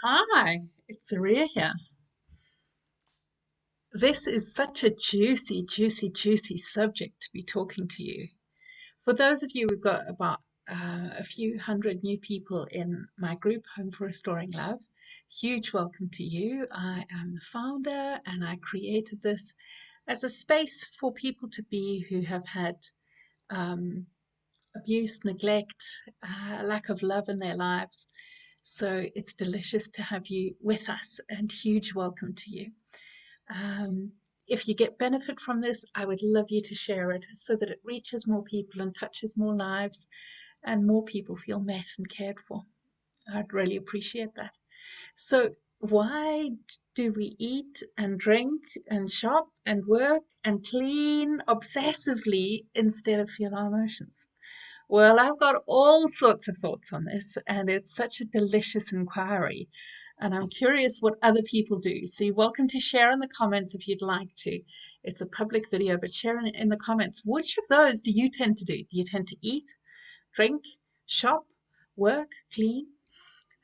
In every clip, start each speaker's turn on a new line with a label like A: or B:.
A: Hi, it's Saria here. This is such a juicy, juicy, juicy subject to be talking to you. For those of you, we've got about a few hundred new people in my group, Home for Restoring Love. Huge welcome to you. I am the founder and I created this as a space for people to be who have had um, abuse, neglect, lack of love in their lives. So it's delicious to have you with us and huge welcome to you. Um, if you get benefit from this, I would love you to share it so that it reaches more people and touches more lives and more people feel met and cared for. I'd really appreciate that. So, why do we eat and drink and shop and work and clean obsessively instead of feel our emotions? Well, I've got all sorts of thoughts on this, and it's such a delicious inquiry. And I'm curious what other people do. So you're welcome to share in the comments if you'd like to. It's a public video, but share in the comments. Which of those do you tend to do? Do you tend to eat, drink, shop, work, clean?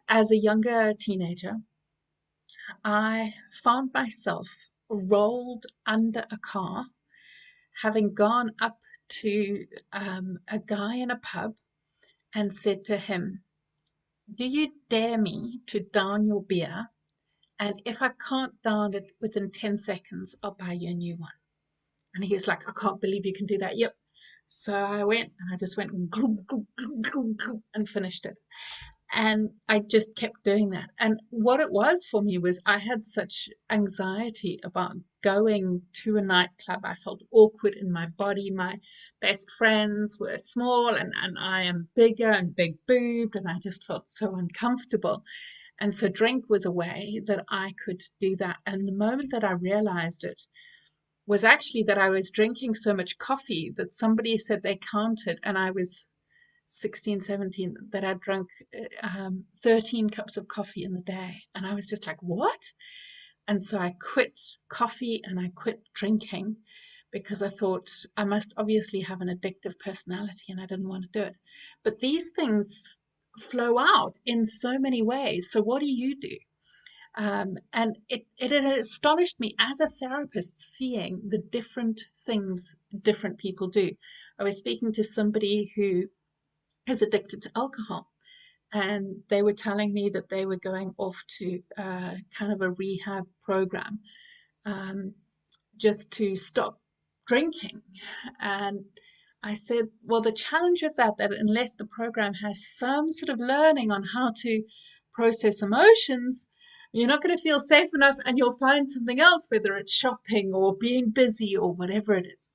A: As a younger teenager, I found myself rolled under a car, having gone up to a guy in a pub and said to him, "Do you dare me to down your beer? And if I can't down it within 10 seconds, I'll buy you a new one." And he's like, "I can't believe you can do that." Yep. So I went and I just went glug, glug, glug, glug, glug, and finished it. And I just kept doing that. And what it was for me was I had such anxiety about going to a nightclub. I felt awkward in my body. My best friends were small and I am bigger and big boobed, and I just felt so uncomfortable. And so drink was a way that I could do that. And the moment that I realized it was actually that I was drinking so much coffee that somebody said they counted, and I was 16, 17, that I drank 13 cups of coffee in the day. And I was just like, what? And so I quit coffee and I quit drinking because I thought I must obviously have an addictive personality and I didn't want to do it. But these things flow out in so many ways. So, what do you do? And it astonished me as a therapist seeing the different things different people do. I was speaking to somebody who is addicted to alcohol, and they were telling me that they were going off to kind of a rehab program um, just to stop drinking. And I said, well, the challenge with that unless the program has some sort of learning on how to process emotions, you're not going to feel safe enough and you'll find something else, whether it's shopping or being busy or whatever it is.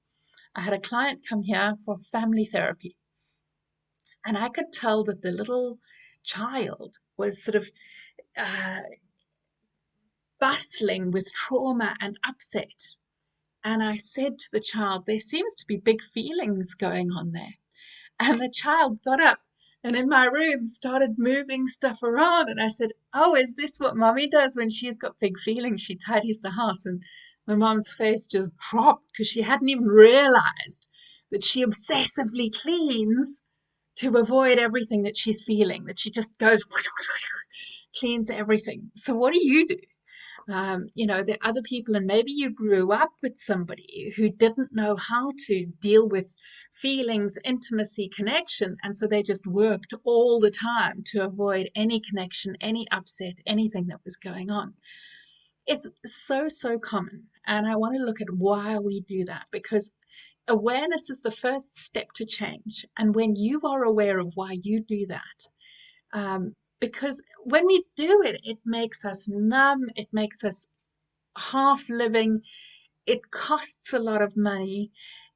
A: I had a client come here for family therapy, and I could tell that the little child was sort of uh, bustling with trauma and upset. And I said to the child, there seems to be big feelings going on there. And the child got up and in my room started moving stuff around. And I said, oh, is this what mommy does when she's got big feelings? She tidies the house. And the mom's face just dropped because she hadn't even realized that she obsessively cleans to avoid everything that she's feeling, that she just goes, cleans everything. So, what do you do? There are other people, and maybe you grew up with somebody who didn't know how to deal with feelings, intimacy, connection, and so they just worked all the time to avoid any connection, any upset, anything that was going on. It's so, so common. And I want to look at why we do that, because awareness is the first step to change. And when you are aware of why you do that, because when we do it, it makes us numb, it makes us half living, it costs a lot of money,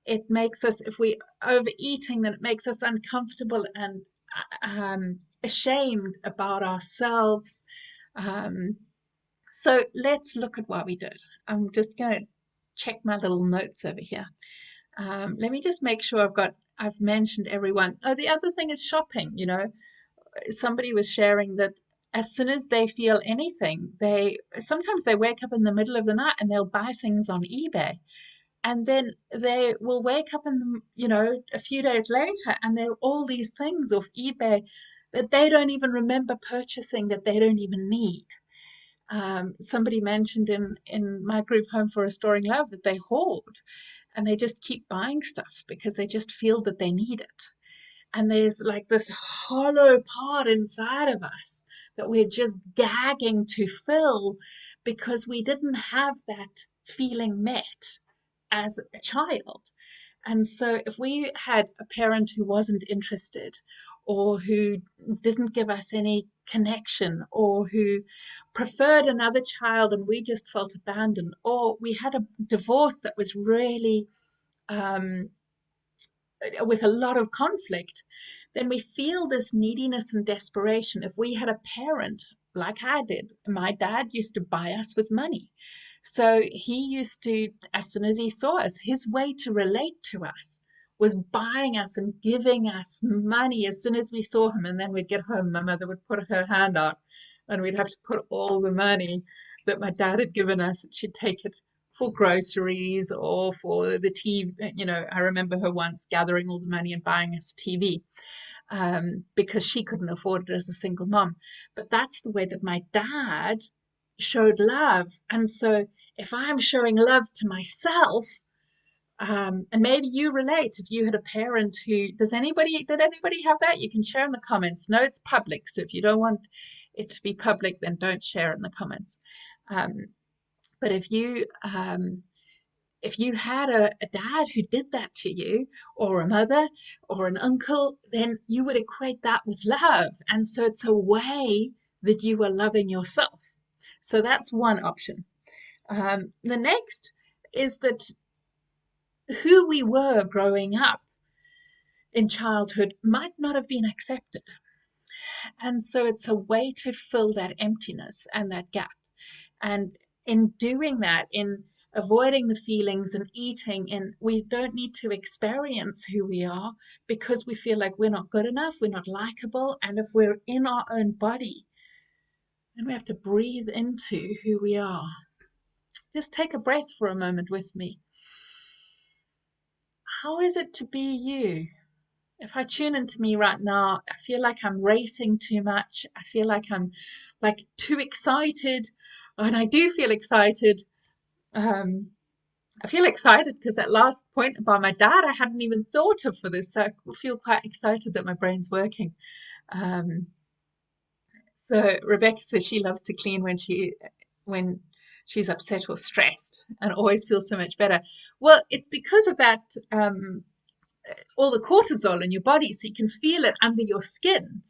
A: it makes us, if we overeating, then it makes us uncomfortable and ashamed about ourselves. Um, so let's look at why we do it. I'm just going to check my little notes over here. Let me just make sure I've mentioned everyone. Oh, the other thing is shopping. Somebody was sharing that as soon as they feel anything, they sometimes they wake up in the middle of the night and they'll buy things on eBay. And then they will wake up a few days later and there are all these things off eBay that they don't even remember purchasing, that they don't even need. Somebody mentioned in my group Home for Restoring Love that they hoard and they just keep buying stuff because they just feel that they need it. And there's like this hollow part inside of us that we're just gagging to fill because we didn't have that feeling met as a child. And so if we had a parent who wasn't interested or who didn't give us any connection or who preferred another child and we just felt abandoned, or we had a divorce that was really um, with a lot of conflict, then we feel this neediness and desperation. If we had a parent like I did, my dad used to buy us with money. So he used to, as soon as he saw us, his way to relate to us was buying us and giving us money as soon as we saw him. And then we'd get home, my mother would put her hand out and we'd have to put all the money that my dad had given us, and she'd take it for groceries or for the TV. I remember her once gathering all the money and buying us a TV because she couldn't afford it as a single mom. But that's the way that my dad showed love. And so if I'm showing love to myself, and maybe you relate if you had a parent who, did anybody have that? You can share in the comments. No, it's public. So if you don't want it to be public, then don't share it in the comments. But if you had a dad who did that to you, or a mother or an uncle, then you would equate that with love. And so it's a way that you are loving yourself. So that's one option. The next is that who we were growing up in childhood might not have been accepted. And so it's a way to fill that emptiness and that gap. And in doing that, in avoiding the feelings and eating, and we don't need to experience who we are because we feel like we're not good enough, we're not likable. And if we're in our own body, then we have to breathe into who we are. Just take a breath for a moment with me. How is it to be you? If I tune into me right now, I feel like I'm racing too much. I feel like I'm like too excited. And I do feel excited. I feel excited because that last point about my dad, I hadn't even thought of for this. So I feel quite excited that my brain's working. So Rebecca says she loves to clean when she's upset or stressed and always feels so much better. Well, it's because of that, all the cortisol in your body, so you can feel it under your skin.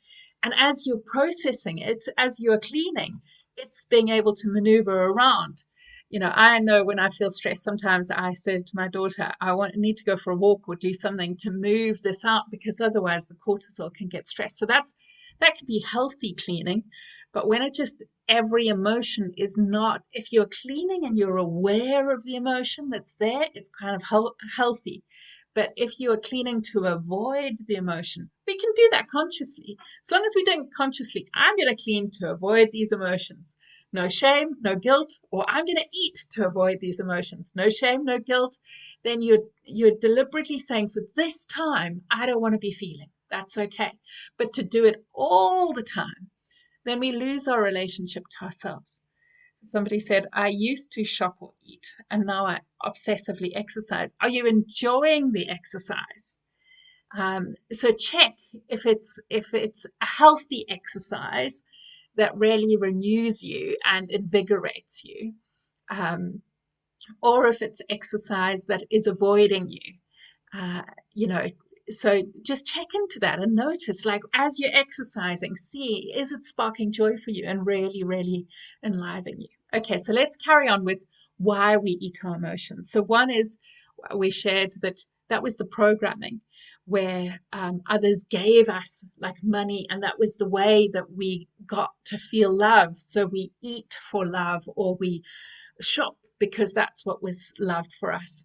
A: And as you're processing it, as you're cleaning, it's being able to maneuver around. I know when I feel stressed, sometimes I said to my daughter, need to go for a walk or do something to move this out because otherwise the cortisol can get stressed. So that could be healthy cleaning. But when every emotion is not, if you're cleaning and you're aware of the emotion that's there, it's kind of healthy. But if you are cleaning to avoid the emotion, we can do that consciously. As long as we don't consciously, I'm going to clean to avoid these emotions. No shame, no guilt, or I'm going to eat to avoid these emotions. No shame, no guilt. Then you're deliberately saying, for this time, I don't want to be feeling. That's okay. But to do it all the time, then we lose our relationship to ourselves. Somebody said, I used to shop or eat, and now I obsessively exercise. Are you enjoying the exercise? So check if it's a healthy exercise that really renews you and invigorates you, or if it's exercise that is avoiding you. So just check into that and notice, like, as you're exercising, see, is it sparking joy for you and really, really enliven you? Okay, so let's carry on with why we eat our emotions. So one is, we shared that was the programming where others gave us like money, and that was the way that we got to feel love. So we eat for love, or we shop because that's what was loved for us.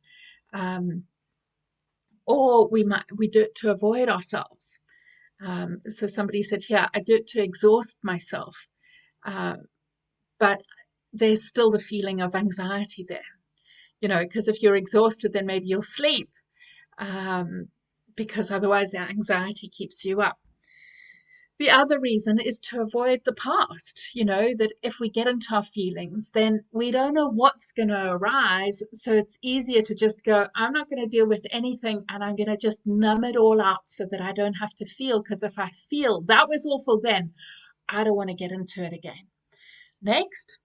A: Or we do it to avoid ourselves. So somebody said, yeah, I do it to exhaust myself. But there's still the feeling of anxiety there, because if you're exhausted, then maybe you'll sleep, because otherwise the anxiety keeps you up. The other reason is to avoid the past, that if we get into our feelings, then we don't know what's going to arise. So it's easier to just go, I'm not going to deal with anything and I'm going to just numb it all out so that I don't have to feel. Because if I feel that was awful then, I don't want to get into it again. Next,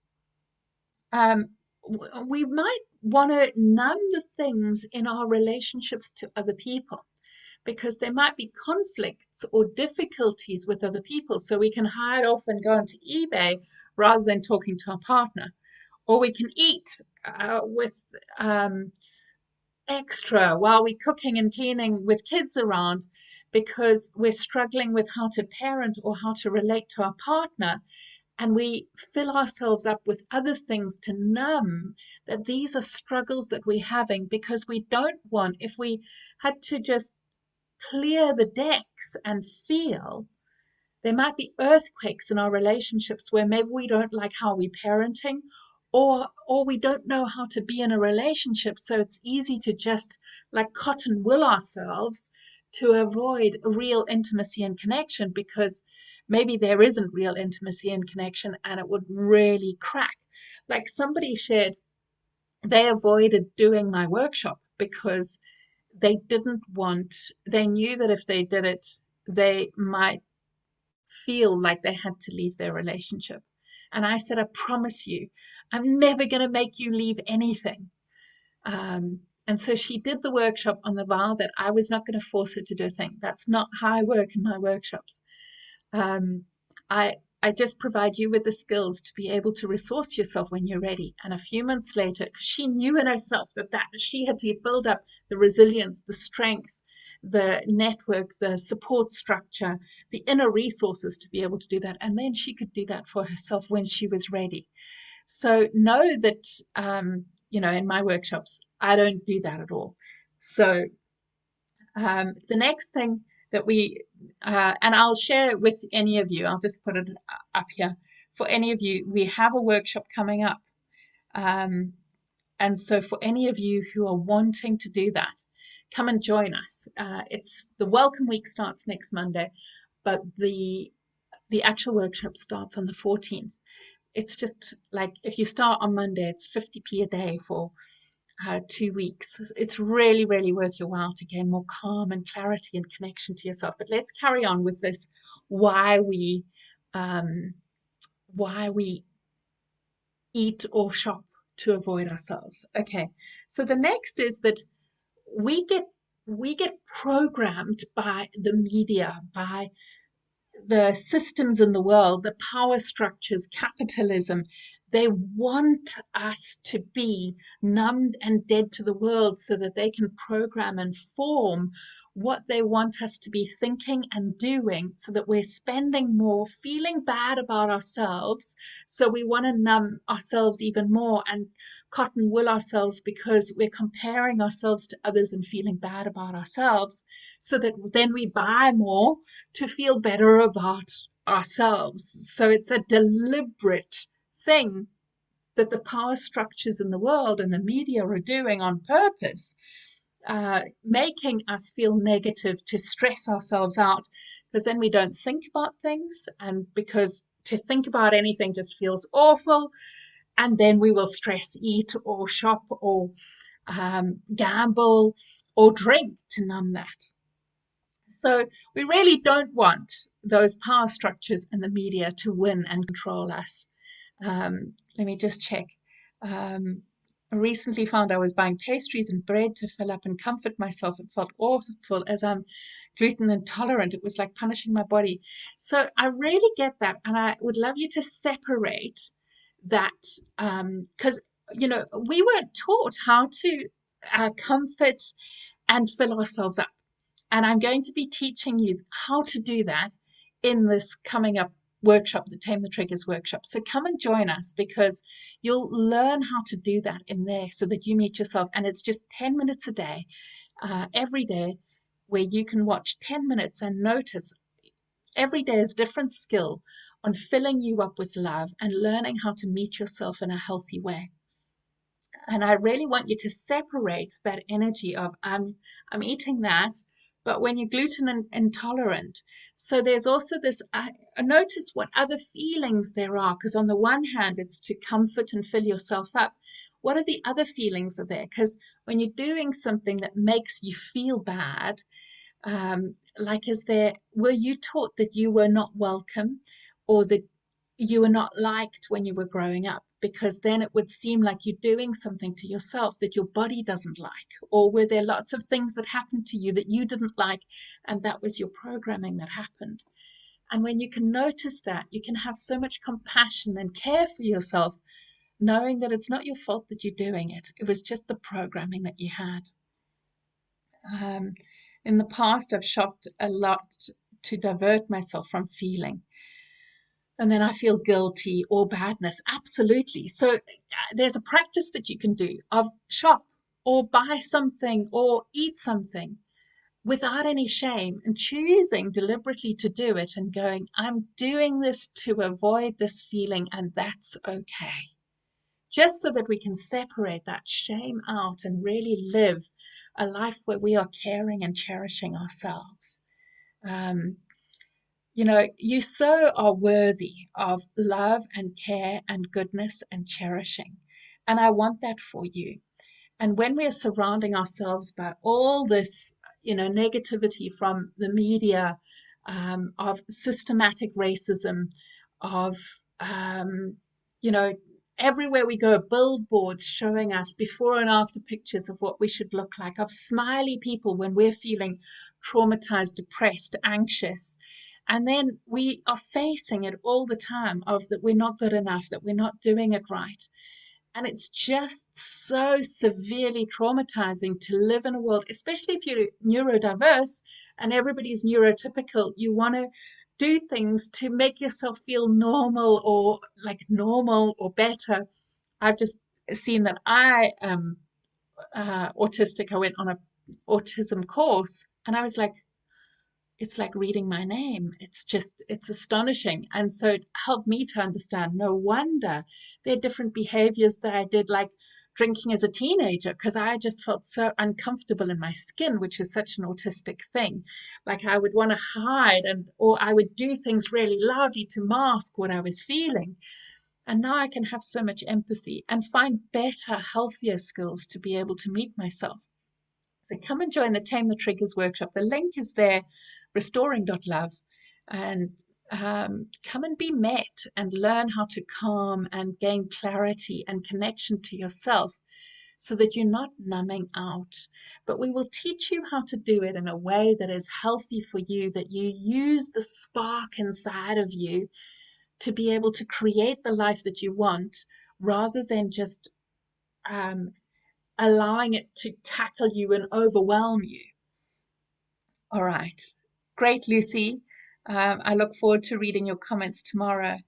A: we might want to numb the things in our relationships to other people, because there might be conflicts or difficulties with other people. So we can hide off and go onto eBay rather than talking to our partner. Or we can eat with extra while we're cooking and cleaning with kids around, because we're struggling with how to parent or how to relate to our partner. And we fill ourselves up with other things to numb that these are struggles that we're having, because we don't want, if we had to just clear the decks and feel, there might be earthquakes in our relationships where maybe we don't like how we're parenting, or we don't know how to be in a relationship. So it's easy to just like cotton wool ourselves to avoid real intimacy and connection, because maybe there isn't real intimacy and connection and it would really crack. Like somebody shared, they avoided doing my workshop because they knew that if they did it, they might feel like they had to leave their relationship. And I said, I promise you, I'm never going to make you leave anything. And so she did the workshop on the vow that I was not going to force her to do a thing. That's not how I work in my workshops. I just provide you with the skills to be able to resource yourself when you're ready. And a few months later, she knew in herself that she had to build up the resilience, the strength, the network, the support structure, the inner resources to be able to do that. And then she could do that for herself when she was ready. So know that, in my workshops, I don't do that at all. So the next thing that and I'll share it with any of you, I'll just put it up here. For any of you, we have a workshop coming up. And so for any of you who are wanting to do that, come and join us. It's the welcome week starts next Monday, but the actual workshop starts on the 14th. It's just like if you start on Monday, it's 50p a day for 2 weeks. It's really, really worth your while to gain more calm and clarity and connection to yourself. But let's carry on with this. Why we eat or shop to avoid ourselves. Okay, so the next is that we get programmed by the media, by the systems in the world, the power structures, capitalism. They want us to be numbed and dead to the world so that they can program and form what they want us to be thinking and doing, so that we're spending more, feeling bad about ourselves. So we want to numb ourselves even more and cotton wool ourselves because we're comparing ourselves to others and feeling bad about ourselves, so that then we buy more to feel better about ourselves. So it's a deliberate thing that the power structures in the world and the media are doing on purpose, making us feel negative to stress ourselves out, because then we don't think about things, and because to think about anything just feels awful, and then we will stress eat or shop or gamble or drink to numb that. So we really don't want those power structures in the media to win and control us. Let me just check. I recently found I was buying pastries and bread to fill up and comfort myself. It felt awful as I'm gluten intolerant. It was like punishing my body. So I really get that. And I would love you to separate that, because, we weren't taught how to comfort and fill ourselves up. And I'm going to be teaching you how to do that in this coming up workshop, the Tame the Triggers workshop. So come and join us, because you'll learn how to do that in there so that you meet yourself. And it's just 10 minutes a day, every day, where you can watch 10 minutes and notice every day is a different skill on filling you up with love and learning how to meet yourself in a healthy way. And I really want you to separate that energy of I'm eating that but when you're gluten intolerant, so there's also this, notice what other feelings there are, because on the one hand, it's to comfort and fill yourself up. What are the other feelings are there? Because when you're doing something that makes you feel bad, like, were you taught that you were not welcome, or that you were not liked when you were growing up? Because then it would seem like you're doing something to yourself that your body doesn't like. Or were there lots of things that happened to you that you didn't like, and that was your programming that happened? And when you can notice that, you can have so much compassion and care for yourself, knowing that it's not your fault that you're doing it. It was just the programming that you had. In the past, I've shopped a lot to divert myself from feeling. And then I feel guilty or badness. Absolutely. So there's a practice that you can do of shop or buy something or eat something without any shame, and choosing deliberately to do it and going, I'm doing this to avoid this feeling, and that's okay. Just so that we can separate that shame out and really live a life where we are caring and cherishing ourselves. You so are worthy of love and care and goodness and cherishing. And I want that for you. And when we are surrounding ourselves by all this, negativity from the media, of systematic racism, of, you know, everywhere we go, billboards showing us before and after pictures of what we should look like, of smiley people when we're feeling traumatized, depressed, anxious. And then we are facing it all the time of that we're not good enough, that we're not doing it right. And it's just so severely traumatizing to live in a world, especially if you're neurodiverse and everybody's neurotypical. You want to do things to make yourself feel normal or better. I've just seen that I am autistic. I went on an autism course, and I was like, it's like reading my name. It's astonishing. And so it helped me to understand, no wonder there are different behaviors that I did, like drinking as a teenager, because I just felt so uncomfortable in my skin, which is such an autistic thing. Like I would want to hide, or I would do things really loudly to mask what I was feeling. And now I can have so much empathy and find better, healthier skills to be able to meet myself. So come and join the Tame the Triggers workshop. The link is there, restoring.love. And come and be met and learn how to calm and gain clarity and connection to yourself, so that you're not numbing out. But we will teach you how to do it in a way that is healthy for you, that you use the spark inside of you to be able to create the life that you want, rather than just allowing it to tackle you and overwhelm you. All right. Great, Lucy. I look forward to reading your comments tomorrow.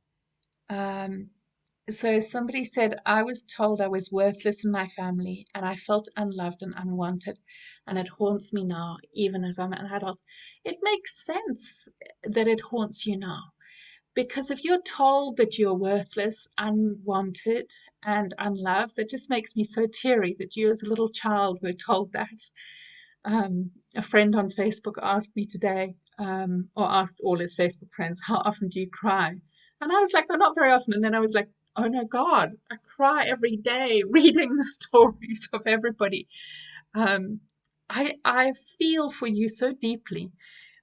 A: So somebody said, I was told I was worthless in my family, and I felt unloved and unwanted, and it haunts me now, even as I'm an adult. It makes sense that it haunts you now, because if you're told that you're worthless, unwanted, and unloved, that just makes me so teary that you as a little child were told that. A friend on Facebook asked me today, or asked all his Facebook friends, how often do you cry? And I was like, oh, not very often. And then I was like, oh no, God, I cry every day reading the stories of everybody. I feel for you so deeply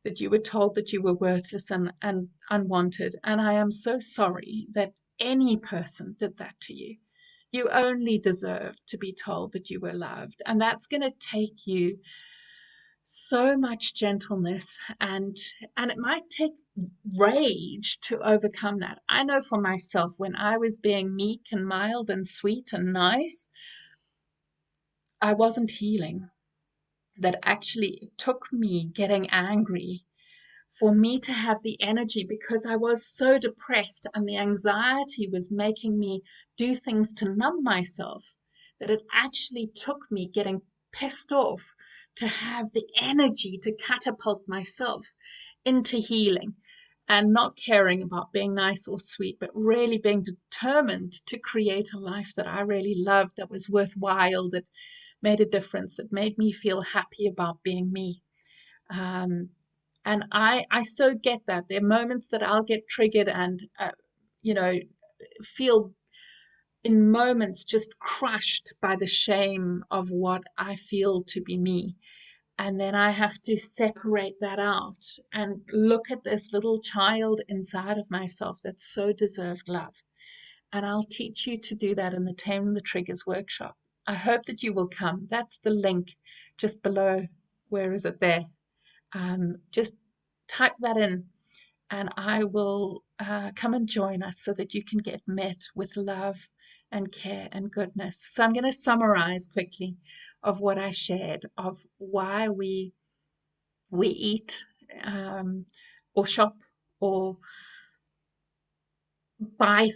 A: that you were told that you were worthless and unwanted. And I am so sorry that any person did that to you. You only deserve to be told that you were loved. And that's going to take you so much gentleness, and it might take rage to overcome that. I know for myself, when I was being meek and mild and sweet and nice, I wasn't healing. That actually it took me getting angry for me to have the energy, because I was so depressed and the anxiety was making me do things to numb myself, that it actually took me getting pissed off to have the energy to catapult myself into healing, and not caring about being nice or sweet, but really being determined to create a life that I really loved, that was worthwhile, that made a difference, that made me feel happy about being me. Um, and I so get that. There are moments that I'll get triggered and, you know, feel in moments just crushed by the shame of what I feel to be me. And then I have to separate that out and look at this little child inside of myself that so deserved love. And I'll teach you to do that in the Tame the Triggers workshop. I hope that you will come. That's the link just below. Where is it there? Just type that in and I will come and join us so that you can get met with love and care and goodness. So I'm going to summarize quickly of what I shared, of why we eat or shop or buy,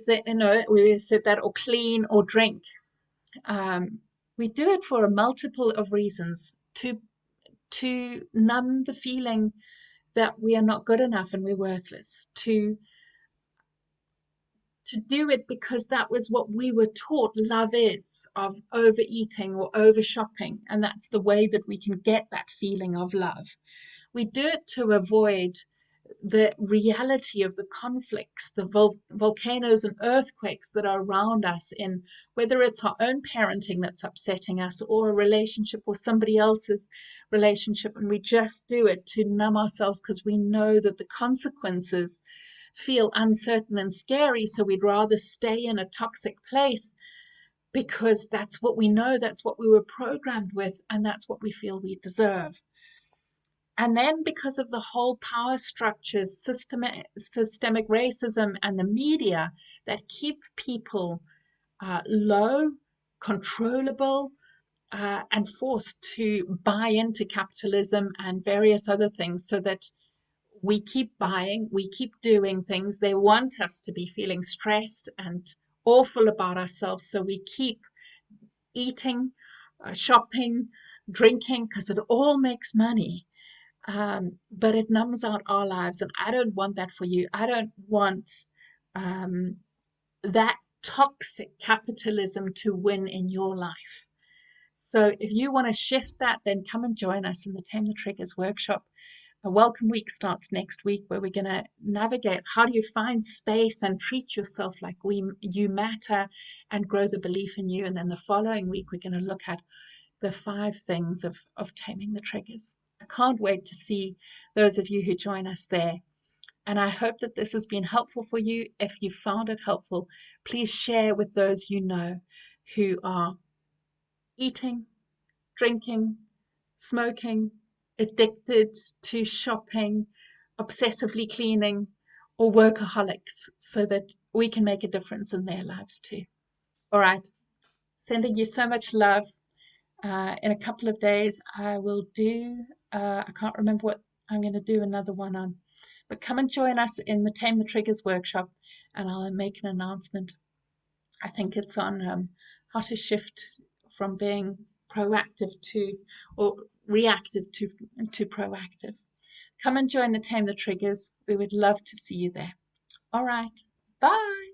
A: we said that, or clean or drink. We do it for a multiple of reasons to numb the feeling that we are not good enough and we're worthless, to do it because that was what we were taught love is, of overeating or over shopping, and that's the way that we can get that feeling of love. We do it to avoid the reality of the conflicts, the volcanoes and earthquakes that are around us, in whether it's our own parenting that's upsetting us or a relationship or somebody else's relationship. And we just do it to numb ourselves because we know that the consequences feel uncertain and scary. So we'd rather stay in a toxic place because that's what we know, that's what we were programmed with, and that's what we feel we deserve. And then because of the whole power structures, systemic racism, and the media that keep people low, controllable, and forced to buy into capitalism and various other things, so that we keep buying, we keep doing things. They want us to be feeling stressed and awful about ourselves. So we keep eating, shopping, drinking, because it all makes money. But it numbs out our lives. And I don't want that for you. I don't want um, that toxic capitalism to win in your life. So if you want to shift that, then come and join us in the Tame the Triggers workshop. A welcome week starts next week, where we're going to navigate how do you find space and treat yourself like you matter and grow the belief in you. And then the following week, we're going to look at the 5 things of taming the triggers. I can't wait to see those of you who join us there. And I hope that this has been helpful for you. If you found it helpful, please share with those you know who are eating, drinking, smoking, addicted to shopping, obsessively cleaning, or workaholics, so that we can make a difference in their lives too. All right. Sending you so much love. In a couple of days, I will do, I can't remember what I'm going to do another one on, but come and join us in the Tame the Triggers workshop, and I'll make an announcement. I think it's on how to shift from being proactive to, or reactive to proactive. Come and join the Tame the Triggers. We would love to see you there. All right. Bye.